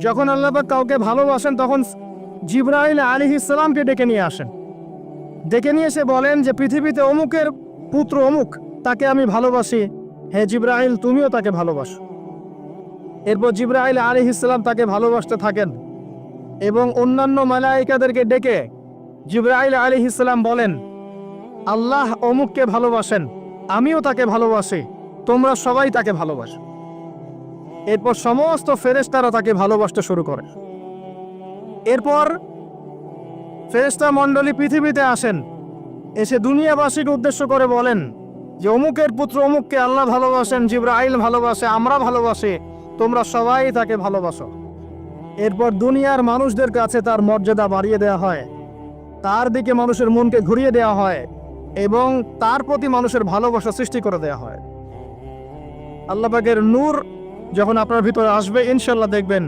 যখন আল্লাহ পাক কাউকে ভালোবাসেন তখন জিবরাইল আলাইহিস সালামকে ডেকে নিয়ে আসেন। ডেকে নিয়ে এসে বলেন যে পৃথিবীতে অমুকের পুত্র অমুক, তাকে আমি ভালোবাসি, হে জিবরাইল তুমিও তাকে ভালোবাসো। এরপর জিবরাইল আলাইহিস সালাম তাকে ভালোবাসতে থাকেন এবং অন্যান্য মালায়েকাদেরকে ডেকে জিবরাইল আলাইহিস সালাম বলেন, আল্লাহ অমুককে ভালোবাসেন, আমিও তাকে ভালোবাসি, তোমরা সবাই তাকে ভালোবাসো। এরপর সমস্ত ফেরেশতারা তাকে ভালোবাসতে শুরু করে। এরপর ফেরেশতা মণ্ডলী পৃথিবীতে আসেন, এসে দুনিয়াবাসীকে উদ্দেশ্য করে বলেন যে অমুকের পুত্র অমুককে আল্লাহ ভালোবাসেন, জিবরাইল ভালোবাসে, আমরা ভালোবাসি, তোমরা সবাই তাকে ভালোবাসো। এরপর দুনিয়ার মানুষদের কাছে তার মর্যাদা বাড়িয়ে দেওয়া হয়, তার দিকে মানুষের মনকে ঘুরিয়ে দেওয়া হয় এবং তার প্রতি মানুষের ভালোবাসা সৃষ্টি করে দেওয়া হয়। আল্লাহ পাকের নূর যখন আপনার ভিতরে আসবে ইনশাআল্লাহ দেখবেন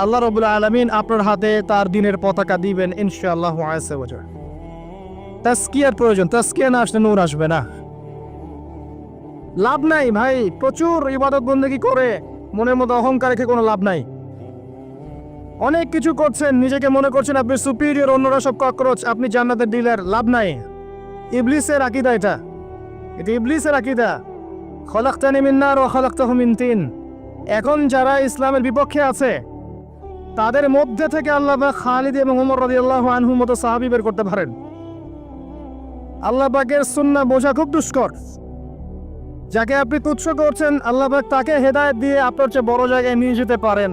আল্লাহ রাব্বুল আলামিন আপনার হাতে তার দ্বীনের পতাকা দিবেন ইনশাআল্লাহ আযজা ওয়া জাল। তাসকিয়ার প্রয়োজন, তাসকিয়া না আসলে নূর আসবে না। লাভ নাই ভাই, প্রচুর ইবাদত বন্দেগী করে মনের মধ্যে অহংকার রেখে কোনো লাভ নাই। অনেক কিছু করছেন, নিজেকে মনে করছেন আপনি সুপিরিয়র, অন্যরা সব ককরোচ, আপনি জান্নাতের ডিলার, লাভ নাই। ইবলিসের আকীদা এটা ইবলিসের আকীদা। খলাকতানি মিন নার ওয়া খলাকতাহু মিন তিন। এখন যারা ইসলামের বিপক্ষে আছে তাদের মধ্যে থেকে আল্লাহ পাক খালিদ এবং ওমর রাদিয়াল্লাহু আনহুর মতো সাহাবী বের করতে পারেন। আল্লাহ পাকের সুন্নাহ বোঝা খুব দুষ্কর। যাকে আপনি তুচ্ছ করছেন আল্লাহ পাক তাকে হেদায়েত দিয়ে আপনার চেয়ে বড় জায়গায় নিয়ে যেতে পারেন।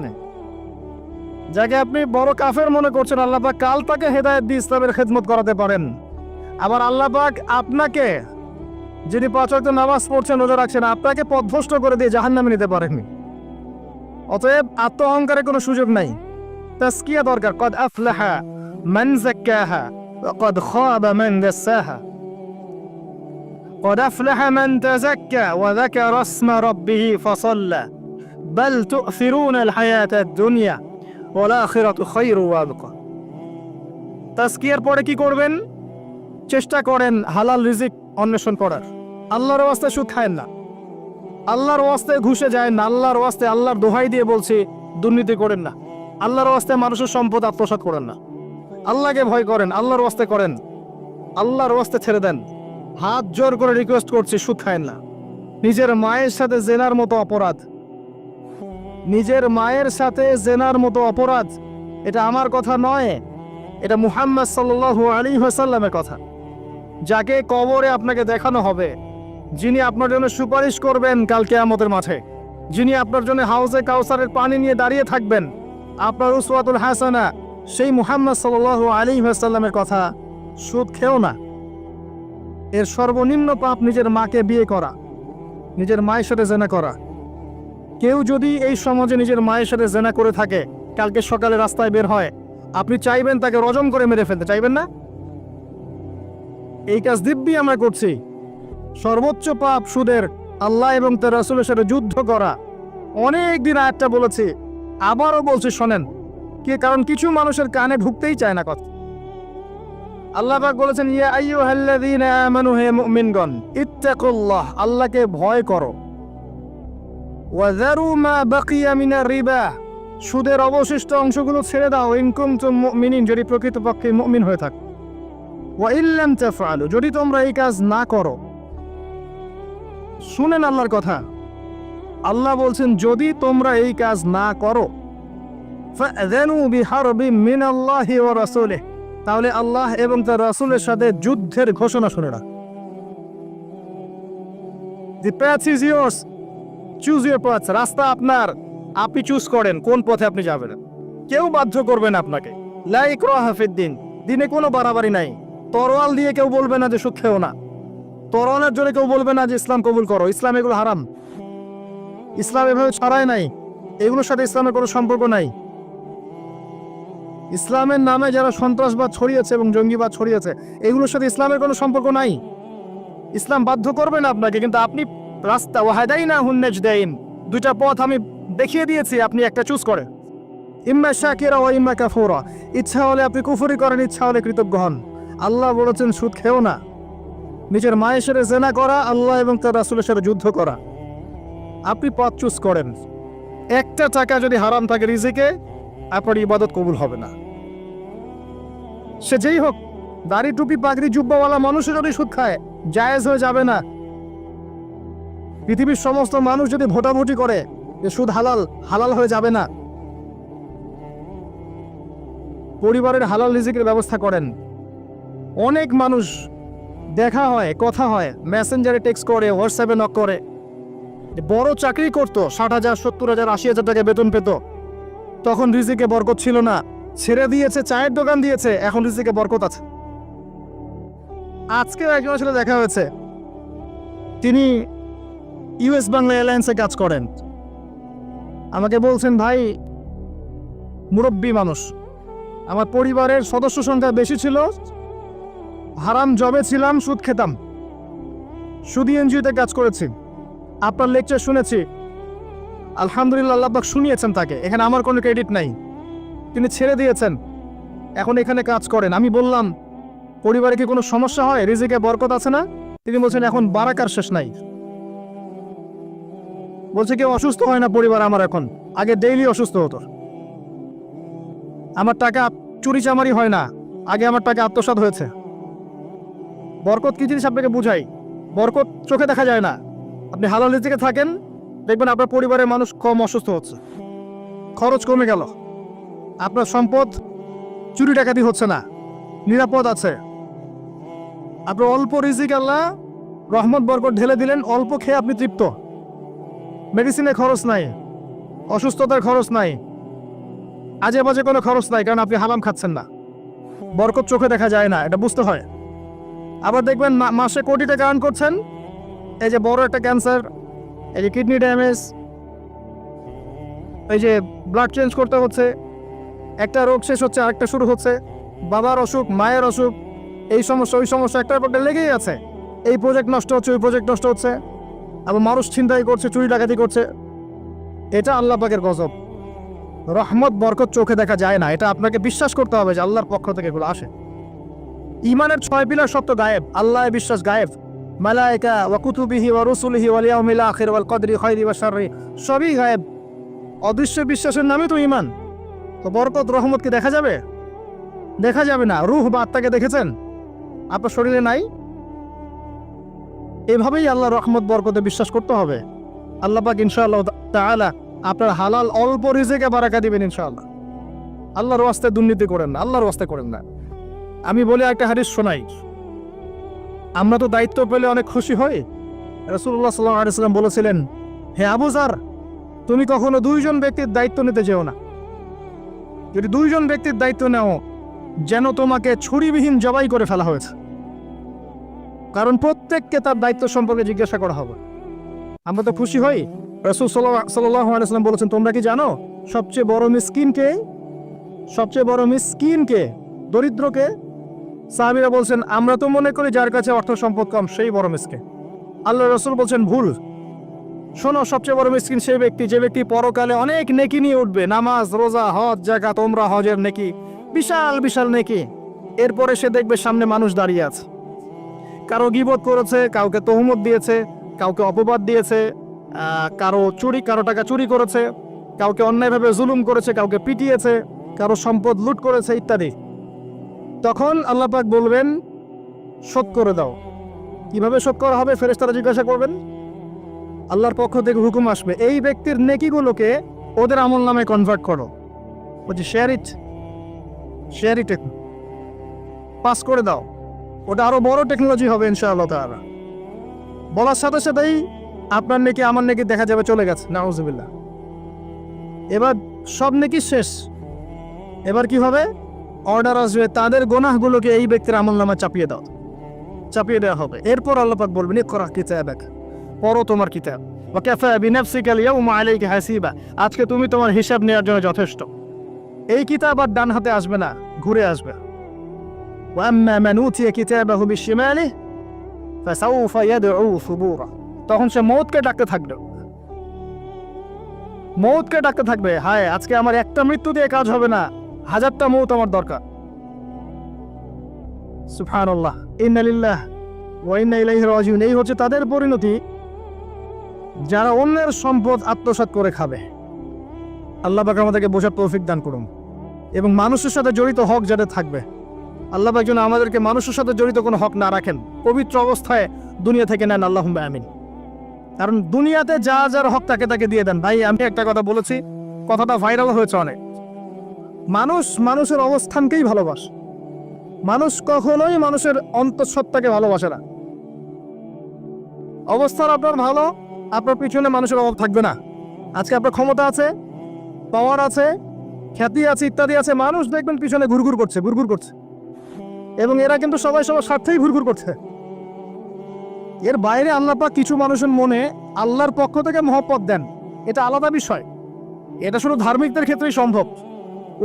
যাকে আপনি বড় কাফের মনে করছেন আল্লাহ পাক কাল তাকে হেদায়েত দিয়ে ইসলামের খেদমত করাতে পারেন। আবার আল্লাহ পাক আপনাকে, যিনি 5 ওয়াক্ত নামাজ পড়ছেন, রোজা রাখছেন, আপনাকে পথভ্রষ্ট করে দিয়ে জাহান্নামে নিতে পারেননি। অতএব আত্ম অহংকারের কোনো সুযোগ নাই। তাসকিয়া দরকার। কদ আফলাহা মান যাক্কাহা ওয়া কদ খাবা মান দাসাহা। কদ আফলাহা মান তাযাক্কা ওয়া যাকারা ইসমা রাব্বিহি ফাসাল্লা বাল তু'থিরুনা আল হায়াতা আদ-দুনিয়া ওয়াল আখিরাতু খায়রু ওয়া আবকা। তাসকিয়ার পরে কি করবেন? চেষ্টা করেন হালাল রিজিক অন্বেষণ করার। আল্লাহর ওয়াস্তে সুদ খায়েন না, আল্লাহর ওয়াস্তে ঘুষে যায় না, আল্লাহর ওয়াস্তে আল্লাহর দোহাই দিয়ে বলছি দুর্নীতি করেন না, আল্লাহর ওয়াস্তে মানুষের সম্পদ আত্মসাৎ করেন না। আল্লাহকে ভয় করেন, আল্লাহর ওয়াস্তে করেন, আল্লাহর ওয়াস্তে ছেড়ে দেন। হাত জোর করে রিকোয়েস্ট করছি, সুদ খায়েন না। নিজের মায়ের সাথে জেনার মতো অপরাধ, নিজের মায়ের সাথে জেনার মতো অপরাধ, এটা আমার কথা নয়, এটা মুহাম্মদ সাল্লাল্লাহু আলাইহি ওয়াসাল্লামের কথা। যাকে কবরে আপনাকে দেখানো হবে, যিনি আপনার জন্য সুপারিশ করবেন কাল কিয়ামতের মাঠে, যিনি আপনার জন্য হাউজে কাউসারের পানি নিয়ে দাঁড়িয়ে থাকবেন, আপনার উসওয়াতুল হাসানা, সেই মুহাম্মদ সাল্লাল্লাহু আলাইহি ওয়াসাল্লামের কথা। সুদ খেও না। এর সর্বনিম্ন পাপ নিজের মাকে বিয়ে করা, নিজের মায়ের সাথে জেনা করা। কেউ যদি এই সমাজে নিজের মায়ের সাথে জেনা করে থাকে, কালকে সকালে রাস্তায় বের হয়, আপনি চাইবেন তাকে রজম করে মেরে ফেলতে, চাইবেন না? এই কাজ দিব্যি আমরা করছি। সর্বোচ্চ পাপ সুদের, আল্লাহ এবং তার রাসূলের সাথে যুদ্ধ করা। অনেক দিন আয়াতটা বলেছি, আবারও বলছি শোনেন, কারণ কিছু মানুষের কানে ঢুকতেই চায় না কথা। আল্লাহ পাক বলেছেন, ইয়া আইয়ুহাল্লাযীনা আমানু, হে মুমিনগণ, ইত্তাকুল্লাহ, আল্লাহকে ভয় করো। ওয়া যারু মা বাকিয়া মিনার রিবা, সুদের অবশিষ্ট অংশগুলো ছেড়ে দাও। ইন কুনতুম মুমিনিন, যদি প্রকৃতপক্ষে মুমিন হয়ে থাকো। ওয়া ইল্লাম তাফআলু, যদি তোমরা এই কাজ না করো। শুনেন আল্লাহর কথা, আল্লাহ বলছেন যদি তোমরা এই কাজ না করো, ফাআযানু বিহারবিম মিনাল্লাহি ওয়া রাসূলিহি, তাহলে আল্লাহ এবং তার রাসূলের সাথে যুদ্ধের ঘোষণা শুনে রাখ। The path is yours, choose your path, রাস্তা আপনার, আপনি চুজ করেন কোন পথে আপনি যাবেন। কেউ বাধ্য করবে না আপনাকে। লা ইকরাহা ফিদ্দিন, দিনে কোনো বাড়াবাড়ি নাই। তরোয়াল দিয়ে কেউ বলবে না যে সুদ খেও না, তরোয়ালের জন্য কেউ বলবে না যে ইসলাম কবুল করো। ইসলাম এগুলো হারাম, ইসলাম এভাবে ছড়ায় নাই, এগুলোর সাথে ইসলামের কোনো সম্পর্ক নাই। ইসলামের নামে যারা সন্ত্রাসবাদ ছড়িয়েছে এবং জঙ্গিবাদ ছড়িয়েছে, এগুলোর সাথে ইসলামের কোনো সম্পর্ক নাই। ইসলাম বাধ্য করবে না আপনাকে, কিন্তু আপনি রাস্তা ওয়াহাদাইনাহুন নাজদাইন, দুইটা পথ আমি দেখিয়ে দিয়েছি, আপনি একটা চুজ করেন। ইম্মা শাকিরা ওয়া ইম্মা কাফুরা, ইচ্ছা হলে আপনি কুফরি করেন, ইচ্ছা হলে কৃতজ্ঞ হন। আল্লাহ বলেছেন সুদ খেও না। নিজের মায়ের সাথে জেনা করা, আল্লাহ এবং তার রাসূলের সাথে যুদ্ধ করা, আপনি পথ চুজ করেন। একটা টাকা যদি হারাম থাকে রিজিকে, আপনার ইবাদত কবুল হবে না। সে যেই হোক, দাড়ি টুপি পাগড়ি জুব্বাওয়ালা মানুষও যদি সুদ খায়, জায়েজ হয়ে যাবে না। পৃথিবীর সমস্ত মানুষ যদি ভোটাভুটি করে যে সুদ হালাল, হালাল হয়ে যাবে না। পরিবারের হালাল রিজিকের ব্যবস্থা করেন। অনেক মানুষ দেখা হয়, কথা হয়, মেসেঞ্জারে টেক্সট করে, হোয়াটসঅ্যাপে নক করে, বড় চাকরি করতো, 60,000 70,000 80,000 টাকা বেতন পেত, তখন রিজিকে বরকত ছিল না, ছেড়ে দিয়েছে, চায়ের দোকান দিয়েছে, এখন রিজিকে বরকত আছে। আজকেও একজনের সাথে দেখা হয়েছে, তিনি ইউএস বাংলা এয়ারলাইন্সে কাজ করেন। আমাকে বলছেন, ভাই মুরব্বী মানুষ, আমার পরিবারের সদস্য সংখ্যা বেশি ছিল, হারাম জবে ছিলাম, সুদ খেতাম, সুদি এনজিওতে কাজ করেছি, আপনার লেকচার শুনেছি, আলহামদুলিল্লাহ আল্লাহ পাক শুনিয়েছেন তাকে, এখানে আমার কোনো ক্রেডিট নাই, তিনি ছেড়ে দিয়েছেন, এখন এখানে কাজ করেন। আমি বললাম, পরিবারে কি কোনো সমস্যা হয়, রিজিকে বরকত আছে না? তিনি বলছেন, এখন বারাকার শেষ নাই। বলছে, কেউ অসুস্থ হয় না পরিবার আমার এখন, আগে ডেইলি অসুস্থ হতো। আমার টাকা চুরি চামারি হয় না, আগে আমার টাকা আত্মসাৎ হয়েছে। বরকত কি জিনিস আপনাকে বুঝাই, বরকত চোখে দেখা যায় না। আপনি হালাল রিজিকে থাকেন, দেখবেন আপনার পরিবারের মানুষ কম অসুস্থ হচ্ছে, খরচ কমে গেল, আপনার সম্পদ চুরি ডাকাতি হচ্ছে না, নিরাপদ আছে। আপনার অল্প রিজিক আল্লাহ রহমত বরকত ঢেলে দিলেন, অল্প খেয়ে আপনি তৃপ্ত, মেডিসিনের খরচ নাই, অসুস্থতার খরচ নাই, আজে বাজে কোনো খরচ নাই, কারণ আপনি হারাম খাচ্ছেন না। বরকত চোখে দেখা যায় না, এটা বুঝতে হয়। আবার দেখবেন মাসে কোটি টাকা আর্ন করছেন, এই যে বড় একটা ক্যান্সার, এই যে কিডনি ড্যামেজ, এই যে ব্লাড চেঞ্জ করতে হচ্ছে, একটা রোগ শেষ হচ্ছে আরেকটা শুরু হচ্ছে, বাবার অসুখ, মায়ের অসুখ, এই সমস্যা ওই সমস্যা একটার পর একটা লেগেই আছে। এই প্রজেক্ট নষ্ট হচ্ছে, ওই প্রজেক্ট নষ্ট হচ্ছে, আবার মানুষ ছিনতাই করছে, চুরি ডাকাতি করছে। এটা আল্লাহ পাকের গজব। রহমত বরকত চোখে দেখা যায় না, এটা আপনাকে বিশ্বাস করতে হবে যে আল্লাহর পক্ষ থেকে এগুলো আসে। ইমানের 6 পিলার সব তো গায়েব, আল্লাহ বিশ্বাস গায়েব, মালায়েকা ওয়া কুতুবিহি ওয়া রুসুলিহি ওয়াল ইয়াউমিল আখির ওয়াল কদরি খাইরি ওয়া শাররি, সবই গায়েব। অদৃশ্য বিশ্বাসের নামে তো ইমান। তো বরকত রহমত কি দেখা যাবে? দেখা যাবে না। রূহ বা আত্মাকে দেখেছেন? আপনার শরীরে নাই। এভাবেই আল্লাহ রহমত বরকতে বিশ্বাস করতে হবে। আল্লাহ পাক ইনশাআল্লাহ তাআলা আপনার হালাল অল্প রিজিকে বারাকা দিবেন ইনশাআল্লাহ। আল্লাহর ওয়াস্তে দুর্নীতি করেন না, আল্লাহর ওয়াস্তে করেন না। আমি বলে একটা হাদিস শোনাই, আমরা তো দায়িত্ব পেলে অনেক খুশি হই। রাসূলুল্লাহ সাল্লাল্লাহু আলাইহি ওয়াসাল্লাম বলেছিলেন, হে আবু যার, তুমি কখনো 2 জন ব্যক্তির দায়িত্ব নিতে যেও না। যদি 2 জন ব্যক্তির দায়িত্ব নাও, যেন তোমাকে ছুরিবিহীন জবাই করে ফেলা হয়েছে, কারণ প্রত্যেককে তার দায়িত্ব সম্পর্কে জিজ্ঞাসা করা হবে। আমরা তো খুশি হই। রাসূল সাল্লাল্লাহু আলাইহি ওয়াসাল্লাম বলেছেন, তোমরা কি জানো সবচেয়ে বড় মিসকিন কে? সবচেয়ে বড় মিসকিন কে? দরিদ্রকে? সাহাবীরা বলছেন, আমরা তো মনে করি যার কাছে অর্থ সম্পদ কম সেই বড় মিসকিন। আল্লাহ রাসূল বলছেন, ভুল। শোনো, সবচেয়ে বড় মিসকিন সেই ব্যক্তি যে ব্যক্তি পরকালে অনেক নেকি নিয়ে উঠবে, নামাজ, রোজা, হজ, যাকাত, ওমরা, হজের নেকি, বিশাল বিশাল নেকি। এরপরে সে দেখবে সামনে মানুষ দাঁড়িয়ে আছে, কারো গীবত করেছে, কাউকে তহমত দিয়েছে, কাউকে অপবাদ দিয়েছে, কারো টাকা চুরি করেছে, কাউকে অন্যায়ভাবে জুলুম করেছে, কাউকে পিটিয়েছে, কারো সম্পদ লুট করেছে ইত্যাদি। তখন আল্লাহ পাক বলবেন, শোধ করে দাও। কিভাবে শোধ করা হবে? ফেরেশতারা জিজ্ঞাসা করবেন, আল্লাহর পক্ষ থেকে হুকুম আসবে, এই ব্যক্তির নেকিগুলোকে ওদের আমল নামে কনভার্ট করো। বলছি শেয়ার ইট পাস করে দাও। ওটা আরো বড় টেকনোলজি হবে ইনশাআল্লাহ তাআলা। বলার সাথে সাথেই আপনার নেকি আমার নেকি দেখা যাবে চলে গেছে, নাউজুবিল্লাহ। এবার সব নেকি শেষ। এবার কি হবে? অর্ডার আসবে, তাদের গুনাহগুলোকে এই ব্যক্তির আমলনামায় চাপিয়ে দেওয়া হবে। এরপর আল্লাহ পাক বলবেন, ইকরা কিতাবাক, পড়ো তোমার কিতাব, ওয়া কাফা বিনাফসিকা আল-ইয়াওমা আলাইকা হাসিবা, আজকে তুমি তোমার হিসাব নেওয়ার জন্য যথেষ্ট। এই কিতাব আর ডান হাতে আসবে না, ঘুরে আসবে। ওয়া আম্মা মান উতিয়া কিতাবাহু বিশিমালিহি ফাসাউফা ইয়াদউ সুবুরা, তখন সে মওতকে ডাকতে থাকবে, হায় আজকে আমার একটা মৃত্যু দিয়ে কাজ হবে না, 1000টা মওত আমার দরকার। সুবহানাল্লাহ, ইন্না লিল্লাহি ওয়া ইন্না ইলাইহি রাজিউন। এই হচ্ছে তাদের পরিণতি যারা অন্যের সম্পদ আত্মসাৎ করে খাবে। আল্লাহ পাক আমাদেরকে বোঝার তৌফিক দান করুন, এবং মানুষের সাথে জড়িত হক যাদের থাকবে, আল্লাহ পাক যেন আমাদেরকে মানুষের সাথে জড়িত কোনো হক না রাখেন, পবিত্র অবস্থায় দুনিয়া থেকে নেন, আল্লাহুম্মা আমিন। কারণ দুনিয়াতে যা যার হক তাকে তাকে দিয়ে দেন। ভাই আমি একটা কথা বলেছি, কথাটা ভাইরাল হয়েছে অনেক। মানুষ মানুষের অবস্থানকেই ভালোবাসে, মানুষ কখনোই মানুষের অন্তঃসত্ত্বাকে ভালোবাসে না। অবস্থান আপনার ভালো, আপনার পিছনে মানুষের অভাব থাকবে না। আজকে আপনার ক্ষমতা আছে, পাওয়ার আছে, খ্যাতি আছে, ইত্যাদি আছে, মানুষ দেখবেন পিছনে ঘুরঘুর করছে, এবং এরা কিন্তু সবাই সবার স্বার্থেই ঘুরঘুর করছে। এর বাইরে আল্লাহ পাক কিছু মানুষের মনে আল্লাহর পক্ষ থেকে মহব্বত দেন, এটা আলাদা বিষয়। এটা শুধু ধার্মিকদের ক্ষেত্রেই সম্ভব।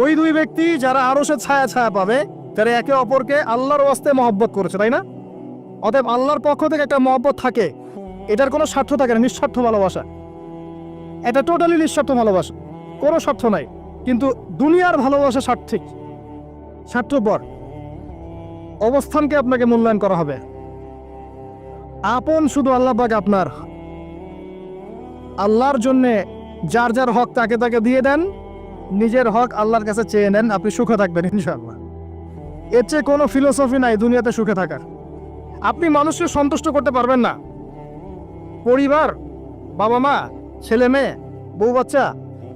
ওই দুই ব্যক্তি যারা আরশের ছায়া ছায়া পাবে, তারা একে অপরকে আল্লাহর ওয়াস্তে মহব্বত করেছে, তাই না? অতএব আল্লাহর পক্ষ থেকে একটা মহব্বত থাকে, এটার কোনো স্বার্থ থাকে না, নিঃস্বার্থ ভালোবাসা। এটা টোটালি নিঃস্বার্থ ভালোবাসা, কোনো স্বার্থ নাই। কিন্তু দুনিয়ার ভালোবাসা স্বার্থিক, স্বার্থপর। অবস্থানকে আপনাকে মূল্যায়ন করা হবে। আপন শুধু আল্লাহ পাক আপনার। আল্লাহর জন্যে যার যার হক তাকে তাকে দিয়ে দেন, নিজের হক আল্লাহর কাছে চেয়ে নেন, আপনি সুখে থাকবেন ইনশাআল্লাহ। এর চেয়ে কোনো ফিলোসফি নাই দুনিয়াতে সুখে থাকার। আপনি মানুষকে সন্তুষ্ট করতে পারবেন না, পরিবার, বাবা মা, ছেলে মেয়ে, বউ বাচ্চা,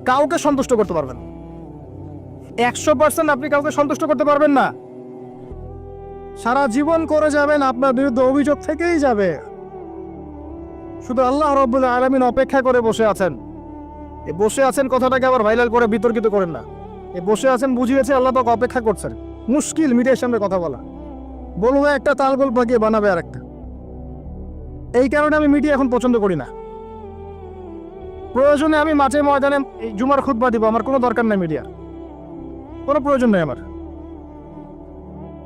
কাউকে সন্তুষ্ট করতে পারবেন না। 100% আপনি কাউকে সন্তুষ্ট করতে পারবেন না। সারা জীবন করে যাবেন, আপনার বিরুদ্ধে অভিযোগ থেকেই যাবে। শুধু আল্লাহ রাব্বুল আলামিন অপেক্ষা করে বসে আছেন। এই বসে আছেন কথাটাকে আবার ভাইরাল করে বিতর্কিত করেন না। এই বসে আছেন বুঝিয়েছে আল্লাহ পাক অপেক্ষা করছেন। মুশকিল মিডিয়ার সামনে কথা বলা, বলবো একটা তালগোল পাকিয়ে বানাবে আর একটা। এই কারণে আমি মিডিয়া এখন পছন্দ করি না। প্রয়োজনে আমি মাঠে ময়দানে এই জুমার খুতবা দিব, আমার কোনো দরকার নাই মিডিয়া, কোনো প্রয়োজন নেই আমার।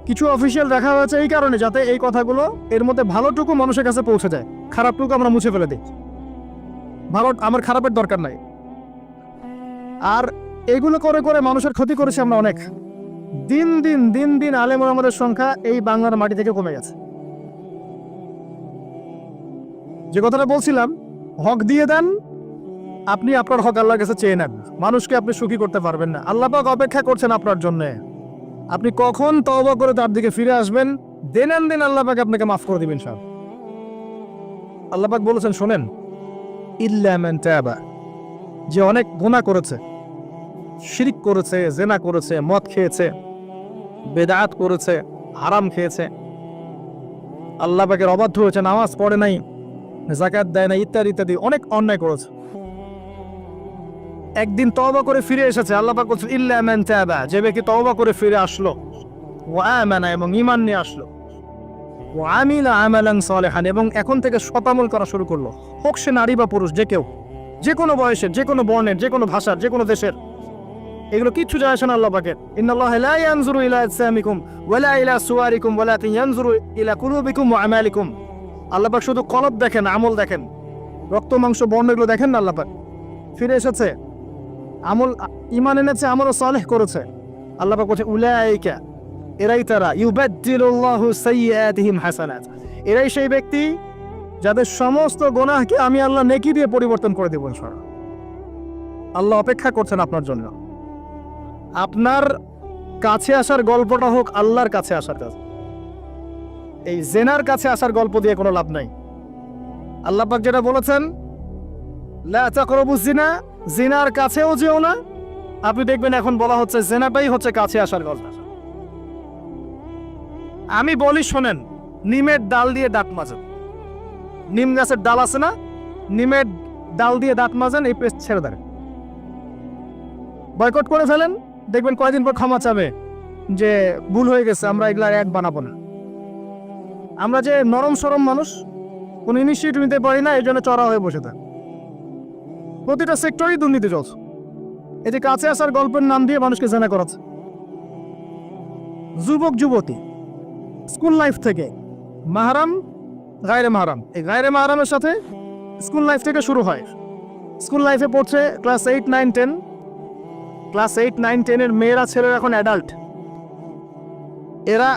কিছু অফিসিয়াল দেখা হয়েছে এই কারণে, যাতে এই কথাগুলো এর মধ্যে ভালোটুকু মানুষের কাছে পৌঁছে যায়, খারাপটুকু আমরা মুছে ফেলে দিই। ভালো, আমার খারাপের দরকার নাই। আর এগুলো করে করে মানুষের ক্ষতি করেছে আমরা অনেক। দিন দিন আলেম ওলামাদের সংখ্যা এই বাংলার মাটি থেকে কমে গেছে। যে কথাটা বলছিলাম, হক দিয়ে দেন, আপনি আপনার হক আল্লাহর কাছে চেয়ে নেন। মানুষকে আপনি সুখী করতে পারবেন না। আল্লাহ পাক অপেক্ষা করছেন আপনার জন্য। আপনি কখন তওবা করে তার দিকে ফিরে আসবেন, দিন আল্লাহ পাক আপনাকে মাফ করে দিবেন সব। আল্লাহ পাক বলেছেন, শোনেন, ইল্লা মান তাবা, যে অনেক গুনাহ করেছে, শিরক করেছে, জেনা করেছে, মদ খেয়েছে, বেদাত করেছে, হারাম খেয়েছে, আল্লাহ পাকের অবাধ্য হয়েছে, নামাজ পড়ে নাই, যাকাত দেয় না, ইত্যাদি ইত্যাদি অনেক অন্যায় করেছে, একদিন তওবা করে ফিরে এসেছে। আল্লাহ পাক বলছেন, ইল্লা মান তাবা, যে ব্যক্তি তওবা করে ফিরে আসলো, ওয়া আমানা, এবং ঈমান নিয়ে আসলো, ওয়া আমিলা আমালান সালিহান, এবং এখন থেকে সতামল করা শুরু করলো, হোক সে নারী বা পুরুষ, যে কেউ, যে কোনো বয়সের, যে কোনো বর্ণের, যে কোনো ভাষার, যে কোনো দেশের, এগুলো কিচ্ছু যায় আসে না আল্লাহ পাকের। ইন্নাল্লাহা লা ইয়ানজুরু ইলা আজসামিকুম ওয়ালা ইলা সুওয়ারিকুম ওয়ালাকিন ইয়ানজুরু ইলা কুলুবিকুম ওয়া আমালিকুম। আল্লাহ পাক শুধু কলব দেখেন, আমল দেখেন, রক্ত মাংস বর্ণ এগুলো দেখেন না। আল্লাহ পাক ফিরে এসেছে, আমল, ঈমান এনেছে, আমল সালেহ করেছে। আল্লাহ পাক বলছে, উলাইকা, এরাই তারা, ইউবাদদিলুল্লাহু সাইয়্যাতিহিম হাসানাত, এরাই সেই ব্যক্তি যাদের সমস্ত গুনাহকে আমি আল্লাহ নেকি দিয়ে পরিবর্তন করে দেব ইনশাআল্লাহ। আল্লাহ অপেক্ষা করছেন আপনার জন্য। আপনার কাছে আসার গল্পটা হোক আল্লাহর কাছে আসার কাজ। এই জেনার কাছে আসার গল্প দিয়ে কোনো লাভ নাই। আল্লাহ পাক যেটা বলেছেন, লা তাকরাবুজ জিনা, জিনার কাছেও যেও না। আপনি দেখবেন এখন বলা হচ্ছে জেনাটাই হচ্ছে কাছে আসার গল্প। আমি বলি শোনেন, নিমের ডাল দিয়ে দাঁত মাজেন, নিম গাছের ডাল আছে না, নিমের ডাল দিয়ে দাঁত মাজেন, এই পেস্ট ছেড়ে দেন, বয়কট করে ফেলেন, দেখবেন কয়েকদিন পর ক্ষমা চাবে যে ভুল হয়ে গেছে, আমরা এগুলা অ্যাড বানাবো না। আমরা যে নরম সরম মানুষ, কোনো ইনিশিয়েটিভ নিতে পারি না, এই জন্য চড়া হয়ে বসে থাক। প্রতিটা সেক্টরেই দুর্নীতি চলছে। এই যে কাছে আসার গল্পের নাম দিয়ে মানুষকে জেনা করাচ্ছে। যুবক যুবতী স্কুল লাইফ থেকে মাহরাম, গায়রে মাহরাম, এই গায়রে মাহরামের সাথে স্কুল লাইফ থেকে শুরু হয়। স্কুল লাইফে পড়ছে ক্লাস 8, 9, 10। ক্লাস 8, 9, 10 এর মেয়েরা, ছেলেরা এখন অ্যাডাল্ট। এরা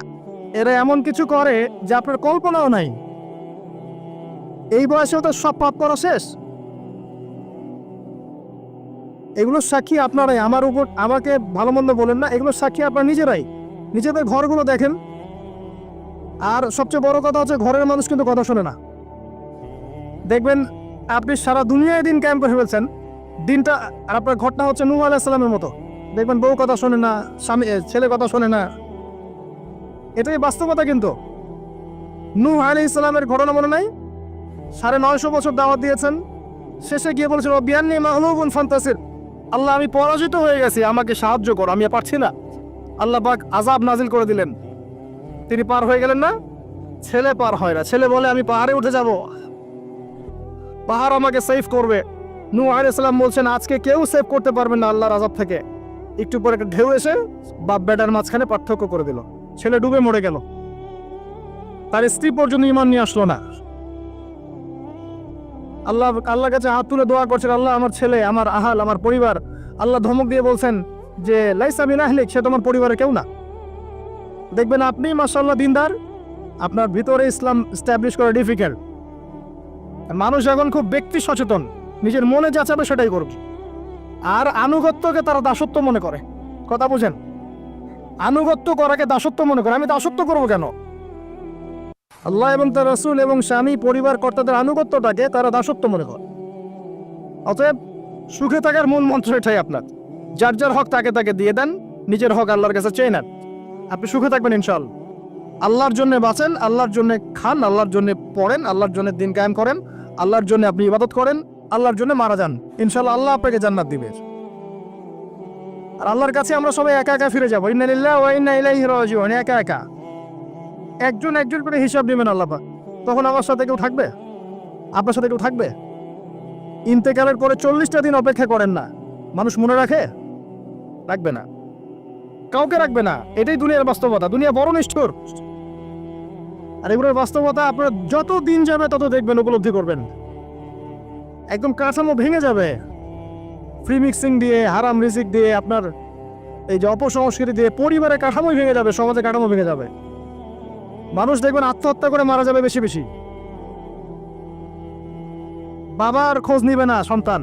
এরা এমন কিছু করে যে আপনার কল্পনাও নাই। এই বয়সেও তো সব পাপ করা শেষ। এগুলোর সাক্ষী আপনারাই, আমার উপর আমাকে ভালো মন্দ বলেন না, এগুলোর সাক্ষী আপনারা নিজেরাই। নিজেদের ঘরগুলো দেখেন। আর সবচেয়ে বড় কথা হচ্ছে ঘরের মানুষ কিন্তু কথা শোনে না। দেখবেন আপনি সারা দুনিয়ায় দিন ক্যাম্প করে ফেলছেন, দিনটা আর আপনার ঘটনা হচ্ছে নূহ আলাইহিস সালামের মতো। দেখবেন বউ কথা শোনে না, স্বামী ছেলে কথা শোনে না। এটাই বাস্তবতা। কিন্তু নূহ আলাইহিস সালামের ঘটনা মনে নাই? 950 বছর দাওয়াত দিয়েছেন, শেষে গিয়ে বলেছেন বিয়ান্নি মাগলুবুন ফান্তাসির, আল্লাহ আমি পরাজিত হয়ে গেছি, আমাকে সাহায্য কর, আমি পারছি না। আল্লাহ পাক আযাব নাজিল করে দিলেন। তিনি পার হয়ে গেলেন না? ছেলে পার হয় না। ছেলে বলে আমি পাহাড়ে উঠে যাব, পাহাড় আমাকে সেভ করবে। নূহ আলাইহিস সালাম বলছেন আজকে কেউ সেভ করতে পারবে না আল্লাহর আযাব থেকে। একটু পরে একটা ঢেউ এসে বাপ বেটার মাঝখানে পার্থক্য করে দিল, ছেলে ডুবে মরে গেল। তার স্ত্রী পর্যন্ত ঈমান নিয়ে আসলো না। আল্লাহর কাছে হাত তুলে দোয়া করছেন, আল্লাহ আমার ছেলে, আমার আহাল, আমার পরিবার। আল্লাহ ধমক দিয়ে বলছেন যে লাইসা মিন আহলিক, সে তোমার পরিবারের কেউ না। দেখবেন আপনি মাশাআল্লাহ দিনদার, আপনার ভিতরে ইসলাম এস্টাবলিশ করা ডিফিকাল্ট। মানুষ এখন খুব ব্যক্তি সচেতন, নিজের মনে যা চাবে সেটাই করবে। আর আনুগত্যকে তারা দাসত্ব মনে করে। কথা বুঝেন? আনুগত্য করাকে দাসত্ব মনে করে। আমি দাসত্ব করবো কেন? আল্লাহ এবং তার রাসূল এবং স্বামী পরিবার কর্তাদের আনুগত্যটাকে তারা দাসত্ব মনে করে। অতএব সুখে থাকার মূল মন্ত্র এটাই আপনার, যার যার হক তাকে তাকে দিয়ে দেন, নিজের হক আল্লাহর কাছে চেয়ে নেন, আপনি সুখে থাকবেন ইনশাআল্লাহ। আল্লাহর জন্য বাঁচেন, আল্লাহর জন্য খান, আল্লাহর জন্য পড়েন, আল্লাহর জন্য দিন কায়েম করেন, আল্লাহর জন্য আপনি ইবাদত করেন, আল্লাহর জন্য মারা যান, ইনশাআল্লাহ আল্লাহ আপনাকে জান্নাত দিবে। আর আল্লাহর কাছে আমরা সবাই একা একা ফিরে যাবো। ইন্না লিল্লাহি ওয়া ইন্না ইলাইহি রাজিউন। একা একা একজন একজন করে হিসাব নেবেন আল্লাহ পাক। তখন আমার সাথে কেউ থাকবে? আপনার সাথে কেউ থাকবে? ইন্তেকালের পরে 40টা দিন অপেক্ষা করেন না, মানুষ মনে রাখে? রাখবে না, কাউকে রাখবে না। এটাই দুনিয়ার বাস্তবতা। দুনিয়া বড় নিষ্ঠুর। আর এগুলোর বাস্তবতা আপনারা যত দিন যাবে তত দেখবেন, উপলব্ধি করবেন। একদম কাঠামো ভেঙে যাবে। ফ্রি মিক্সিং দিয়ে, হারাম রিজিক দিয়ে, আপনার এই যে অপসংস্কৃতি দিয়ে পরিবারের কাঠামোই ভেঙে যাবে, সমাজের কাঠামো ভেঙে যাবে। মানুষ দেখবেন আত্মহত্যা করে মারা যাবে বেশি বেশি। বাবার খোঁজ নিবে না সন্তান।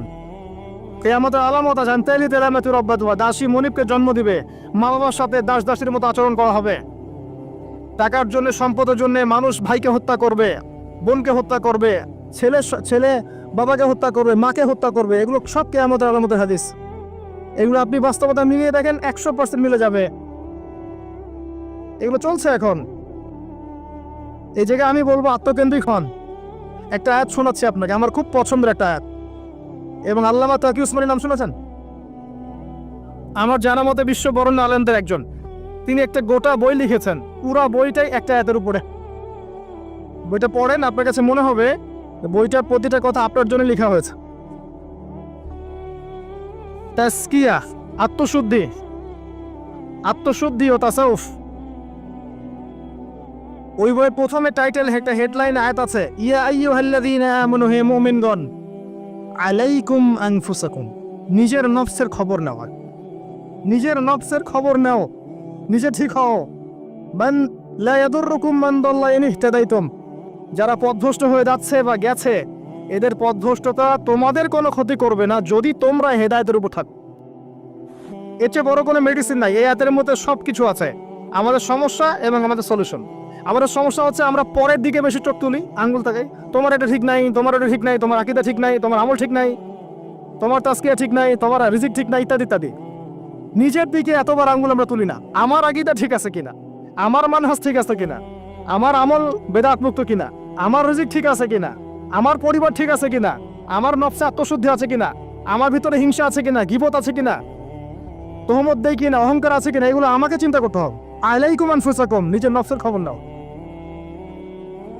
কিয়ামতের আলামত আছে, আনতাইলি তেলামাতু রাব্বাতুহা, দাসী মনিবকে জন্ম দিবে, মা বাবার সাথে দাস দাসীর মতো আচরণ করা হবে। টাকার জন্য, সম্পদের জন্য মানুষ ভাইকে হত্যা করবে, বোনকে হত্যা করবে, ছেলে বাবাকে হত্যা করবে, মাকে হত্যা করবে। এগুলো সব কিয়ামতের আলামতের হাদিস। এগুলো আপনি বাস্তবতা মিলিয়ে দেখেন, 100% মিলে যাবে। এগুলো চলছে এখন। এই জায়গায় আমি বলবো আত্মকেন্দ্রিক হন। একটা আয়াত শোনাচ্ছি আপনাকে, আমার খুব পছন্দের একটা আয়াত, এবং আল্লামা তাকি উসমানীর নাম শুনেছেন? আমার জানা মতে বিশ্ব বরেণ্য আলেমদের একজন। তিনি একটা গোটা বই লিখেছেন, পুরা বইটাই একটা আয়াতের উপরে। বইটা পড়েন, আপনার কাছে মনে হবে বইটার প্রতিটা কথা আপনার জন্য লেখা হয়েছে। তাসকিয়া, আত্মশুদ্ধি, আত্মশুদ্ধি ও তাসাউফ। ওই বইয়ের প্রথমে টাইটেল, একটা হেডলাইন আয়াত আছে, ইয়া আইয়ুহাল্লাযীনা আমানু, হে মুমিনগণ, আলাইকুম আনফুসাকুম, নিজের নফসের খবর নেওয়া। নিজের নফসের খবর নাও, নিজে ঠিক হও। মান লা ইয়াদুররুকুম মান দাল্লা ইন ইহতাদাইতুম, যারা পথভ্রষ্ট হয়ে যাচ্ছে বা গেছে, এদের পথভ্রষ্টতা তোমাদের কোনো ক্ষতি করবে না যদি তোমরা হেদায়েতের উপর থাকো। এর চেয়ে বড় কোনো মেডিসিন নাই। এই আয়াতের মধ্যে সব কিছু আছে, আমাদের সমস্যা এবং আমাদের সলিউশন। আমাদের সমস্যা হচ্ছে আমরা পরের দিকে বেশি চোখ তুলি, আঙ্গুল তাকাই, তোমার এটা ঠিক নাই, তোমার এটা ঠিক নাই, তোমার আকীদা ঠিক নাই, তোমার আমল ঠিক নাই, তোমার তাসকিয়া ঠিক নাই, তোমার রিজিক ঠিক নাই, ইত্যাদি ইত্যাদি। নিজের দিকে এতবার আঙ্গুল আমরা তুলি না। আমার আকীদা ঠিক আছে কিনা, আমার মানহাজ ঠিক আছে কিনা, আমার আমল বেদাত মুক্ত কিনা, আমার রিজিক ঠিক আছে কিনা, আমার পরিবার ঠিক আছে কিনা, আমার নফসে আত্মশুদ্ধি আছে কিনা, আমার ভিতরে হিংসা আছে কিনা, গীবত আছে কিনা, তোহমত দেয় কিনা, অহংকার আছে কিনা, এগুলো আমাকে চিন্তা করতে হবে। আলাইকুম আনফুসাকুম, নিজের নফসের খবর নাও।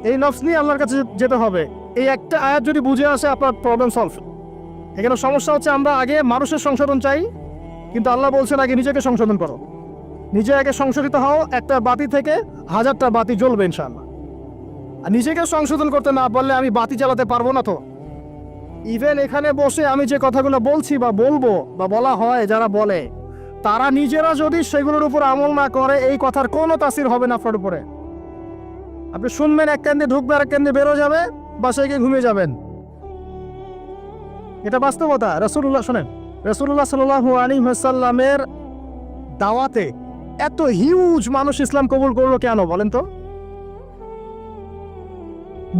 এই নফস নিয়ে আল্লাহর কাছে যেতে হবে। এই একটা আয়াত যদি বুঝে আসে, আপনার প্রবলেম সলভ। এখানে সমস্যা হচ্ছে আমরা আগে মানুষের সংশোধন চাই, কিন্তু আল্লাহ বলছেন আগে নিজেকে সংশোধন করো। নিজে আগে সংশোধিত হও, একটা বাতি থেকে 1000টা বাতি জ্বলবে ইনশাআল্লাহ। আর নিজেকে সংশোধন করতে না পারলে আমি বাতি জ্বালাতে পারবো না। তো ইভেন এখানে বসে আমি যে কথাগুলো বলছি বা বলবো বা বলা হয়, যারা বলে, তারা নিজেরা যদি সেগুলোর উপর আমল না করে, এই কথার কোনো তাসির হবে না আপনার উপরে। আপনি শুনবেন, এক কেন্দ্রে ঢুকবে, আর এক কেন্দ্রে বেরো যাবে, বাসায় গিয়ে ঘুমিয়ে যাবেন। এটা বাস্তবতা। রাসূলুল্লাহ, শোনেন, রাসূলুল্লাহ সাল্লাল্লাহু আলাইহি ওয়াসাল্লামের দাওয়াতে এত হিউজ মানুষ ইসলাম কবুল করলো কেন বলেন তো?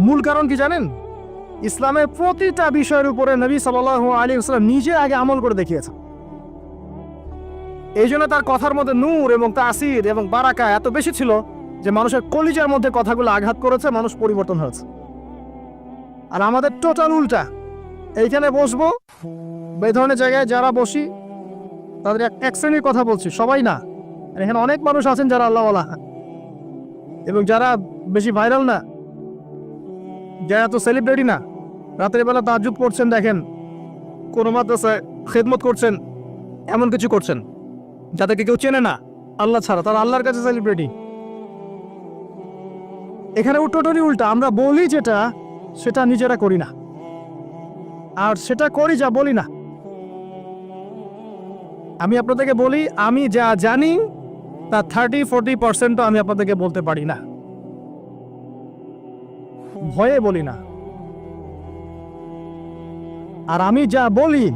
মূল কারণ কি জানেন? ইসলামের প্রতিটা বিষয়ের উপরে নবী সাল্লাল্লাহু আলাইহি ওয়াসাল্লাম নিজে আগে আমল করে দেখিয়েছেন। এই জন্য তার কথার মধ্যে নূর এবং তাসির এবং বারাকা এত বেশি ছিল যে মানুষের কলিজার মধ্যে কথাগুলো আঘাত করেছে, মানুষ পরিবর্তন হয়েছে। আর আমাদের টোটাল উল্টা। এইখানে বসবো, এই ধরনের জায়গায় যারা বসি তাদের এক শ্রেণীর কথা বলছি, সবাই না। আর এখানে অনেক মানুষ আছেন যারা আল্লাহওয়ালা এবং যারা বেশি ভাইরাল না, যারা তো সেলিব্রিটি না, রাতের বেলা তাহাজ্জুদ পড়ছেন, দেখেন কোনো মাদ্রাসায় খেদমত করছেন, এমন কিছু করছেন যাদেরকে কেউ চেনে না আল্লাহ ছাড়া, তারা আল্লাহর কাছে সেলিব্রিটি। এখানে টোটালি উল্টা। আমরা বলি যেটা সেটা নিজেরা করি না, আর সেটা করি যা বলি না। আমি আপনাদেরকে বলি, আমি যা জানি তা 30-40% আমি আপনাদেরকে বলতে পারি না, ভয়ে বলি না। আর আমি যা বলি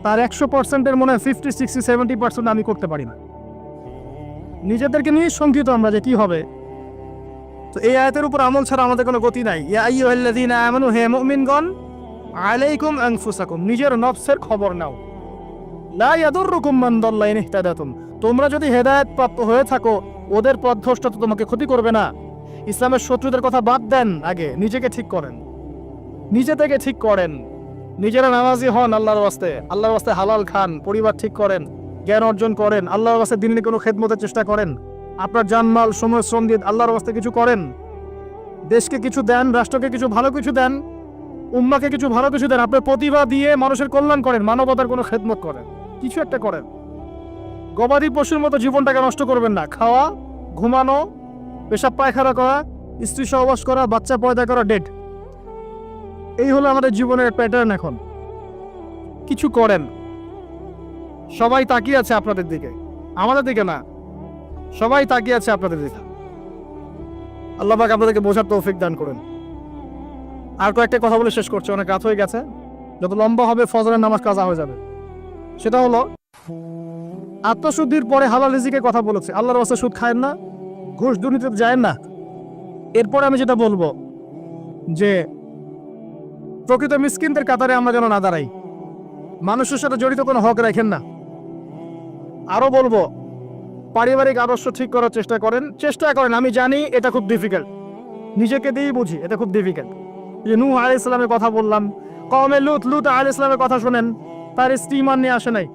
তার 100%-এর মনে হয় 50-60-70% আমি করতে পারি না। নিজেদেরকে নিয়ে শঙ্কিত আমরা যে কি হবে। তো এই আয়াতের উপর আমল ছাড়া আমাদের কোনো গতি নাই। ইয়া আইয়ুহাল্লাযীনা আমানু, হে মুমিনগণ, আলাইকুম আনফুসাকুম, নিজের নফসের খবর নাও। লা ইয়াদুররুকুম মান দাল্লা ইন ইহতাদাতুম, তোমরা যদি হেদায়েত প্রাপ্ত হয়ে থাকো ওদের পথভ্রষ্ট তো তোমাকে ক্ষতি করবে না। ইসলামের শত্রুদের কথা বাদ দেন, আগে নিজেকে ঠিক করেন, নিজে থেকে ঠিক করেন। নিজেরা নামাজি হন আল্লাহর ওয়াস্তে, আল্লাহর ওয়াস্তে হালাল খান, পরিবার ঠিক করেন, জ্ঞান অর্জন করেন, আল্লাহর ওয়াস্তে দিনে কোনো খেদমতের চেষ্টা করেন, আপনার জানমাল সময় শ্রম দিয়ে আল্লাহর ওয়াস্তে কিছু করেন, দেশকে কিছু দেন, রাষ্ট্রকে কিছু ভালো কিছু দেন, উম্মাকে কিছু ভালো কিছু দেন, আপনার প্রতিভা দিয়ে মানুষের কল্যাণ করেন, মানবতার কোনো খেদমত করেন, কিছু একটা করেন। গবাদি পশুর মতো জীবনটাকে নষ্ট করবেন না। খাওয়া, ঘুমানো, পেশাব পায়খানা করা, স্ত্রী সহবাস করা, বাচ্চা পয়দা করা, ডেড, এই হলো আমাদের জীবনের প্যাটার্ন। এখন কিছু করেন। সবাই তাকিয়ে আছে আপনাদের দিকে, আমাদের দিকে না, সবাই তাকিয়ে আছে আপনাদের দিকে। আল্লাহ পাক আপনাদেরকে বোঝার তৌফিক দান করেন। আর কয়েকটা কথা বলে শেষ করছে, অনেক রাত হয়ে গেছে, যত লম্বা হবে ফজরের নামাজ কাজা হয়ে যাবে। সেটা হলো আত্মশুদ্ধির পরে হালাল রিজিকের কথা বলেছে। আল্লাহর ওয়াস্তে সুদ খায়েন না, ঘুষ দুর্নীতিতে যায়েন না। এরপরে আমি যেটা বলবো যে প্রকৃত মিসকিনদের কাতারে আমরা যেন না দাঁড়াই, মানুষের সাথে জড়িত কোনো হক রাখেন না। আরো বলবো, পারিবারিক আদর্শ ঠিক করার চেষ্টা করেন। আমি জানি এটা খুব ডিফিকাল্ট, নিজেকে দিয়েই বুঝি এটা খুব ডিফিকাল্ট। যে নূহ আলাইহিস সালামের কথা বললাম, কওমে লুত আলাইহিস সালামের কথা শুনেন, তার স্ত্রী ঈমান নিয়ে আসে নাই,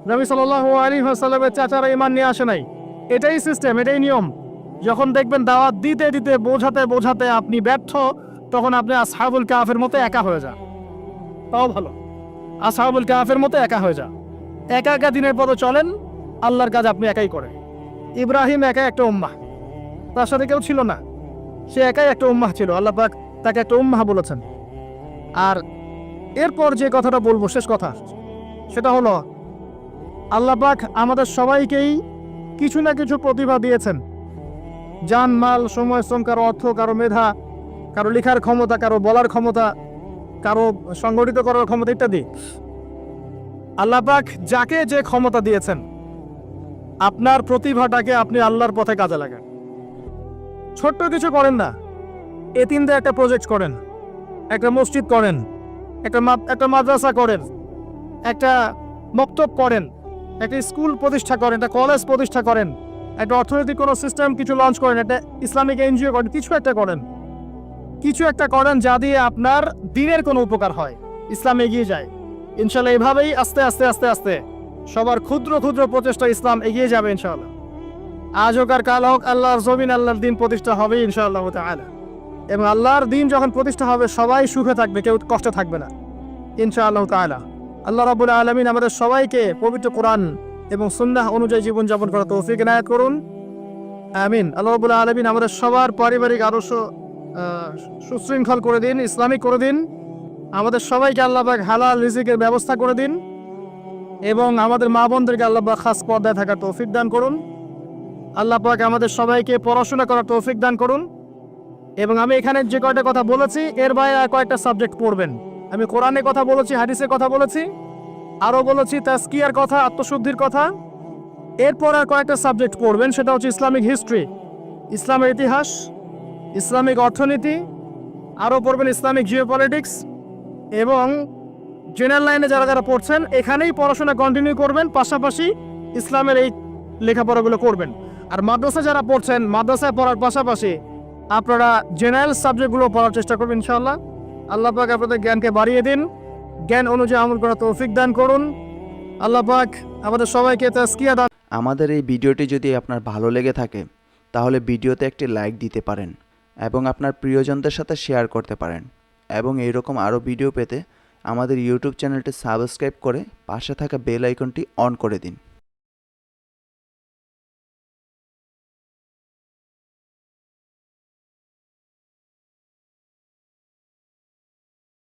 নবী সাল্লাল্লাহু আলাইহি ওয়াসাল্লামের চাচারা ঈমান নিয়ে আসে নাই। এটাই সিস্টেম, এটাই নিয়ম। যখন দেখবেন দাওয়াত দিতে দিতে বোঝাতে আপনি ব্যর্থ, তখন আপনি আসহাবুল কাহফের মতো একা হয়ে যান। তাও ভালো, আসহাবুল কাহফের মতো একা হয়ে যান। একা একা দিনের পথে চলেন, আল্লাহর কাজ আপনি একাই করেন। ইব্রাহিম একা একটা উম্মাহ, তার সাথে কেউ ছিল না, সে একাই একটা উম্মাহ ছিল। আল্লাহ পাক তাকে একটা উম্মাহ বলেছেন। আর এরপর যে কথাটা বলবো, শেষ কথা, সেটা হলো আল্লাহ পাক আমাদের সবাইকেই কিছু না কিছু প্রতিভা দিয়েছেন। জান, মাল, সময়, শ্রম, কারো অর্থ, কারো মেধা, কারো লেখার ক্ষমতা, কারো বলার ক্ষমতা, কারো সংগঠিত করার ক্ষমতা ইত্যাদি। আল্লাহ পাক যাকে যে ক্ষমতা দিয়েছেন, আপনার প্রতিভাটাকে আপনি আল্লাহর পথে কাজে লাগান। ছোট্ট কিছু করেন না, এতিমদের একটা প্রজেক্ট করেন, একটা মসজিদ করেন, একটা মাদ্রাসা করেন, একটা মক্তব করেন, একটা স্কুল প্রতিষ্ঠা করেন, একটা কলেজ প্রতিষ্ঠা করেন, একটা অর্থনৈতিক কোনো সিস্টেম কিছু লঞ্চ করেন, একটা ইসলামিক এনজিও করেন, কিছু একটা করেন যা দিয়ে আপনার দিনের কোনো উপকার হয়, ইসলাম এগিয়ে যায়। ইনশাল্লাহ এভাবেই আস্তে আস্তে আস্তে আস্তে সবার ক্ষুদ্র ক্ষুদ্র প্রচেষ্টা ইসলাম এগিয়ে যাবে ইনশাআল্লাহ। আজ হোক আর কাল হোক, আল্লাহর জমিন, আল্লাহর দিন প্রতিষ্ঠা হবে ইনশাআল্লাহ তাআলা। এবং আল্লাহর দিন যখন প্রতিষ্ঠা হবে, সবাই সুখে থাকবে, কেউ কষ্টে থাকবে না ইনশাআল্লাহ তাআলা। আল্লাহ রাব্বুল আলামিন আমাদের সবাইকে পবিত্র কোরআন এবং সুন্নাহ অনুযায়ী জীবনযাপন করার তৌফিক এনায়েত করুন, আমিন। আল্লাহ রাব্বুল আলামিন আমাদের সবার পারিবারিক আদর্শ সুশৃঙ্খল করে দিন, ইসলামিক করে দিন। আমাদের সবাইকে আল্লাহ পাক হালাল রিজিকের ব্যবস্থা করে দিন, এবং আমাদের মা বোনদেরকে আল্লাহ পাক খাস পর্দায় থাকার তৌফিক দান করুন। আল্লাহ পাক আমাদের সবাইকে পড়াশোনা করার তৌফিক দান করুন। এবং আমি এখানে যে কয়টা কথা বলেছি, এর বাইরে আর কয়েকটা সাবজেক্ট পড়বেন। আমি কোরআনের কথা বলেছি, হাদিসের কথা বলেছি, আরও বলেছি তাজকিয়ার কথা, আত্মশুদ্ধির কথা। এরপর আর কয়েকটা সাবজেক্ট পড়বেন, সেটা হচ্ছে ইসলামিক হিস্ট্রি, ইসলামের ইতিহাস, ইসলামিক অর্থনীতি, আরও পড়বেন ইসলামিক জিওপলিটিক্স, এবং জেনারেল লাইনে যারা যারা পড়ছেন এখানেই পড়াশোনা কন্টিনিউ করবেন, পাশাপাশি ইসলামের এই লেখাপড়াগুলো করবেন। আর মাদ্রাসা যারা পড়ছেন, মাদ্রাসায় পড়ার পাশাপাশি আপনারা জেনারেল সাবজেক্টগুলো পড়ার চেষ্টা করবেন ইনশাআল্লাহ। আল্লাহ পাক আপনাদের জ্ঞানকে বাড়িয়ে দিন, জ্ঞান অনুযায়ী আমল করার তৌফিক দান করুন। আল্লাহ পাক আমাদের সবাইকে তাজকিয়া দান। আমাদের এই ভিডিওটি যদি আপনার ভালো লেগে থাকে তাহলে ভিডিওতে একটি লাইক দিতে পারেন এবং আপনার প্রিয়জনদের সাথে শেয়ার করতে পারেন, এবং এইরকম আরও ভিডিও পেতে আমাদের ইউটিউব চ্যানেলটি সাবস্ক্রাইব করে পাশে থাকা বেল আইকনটি অন করে দিন।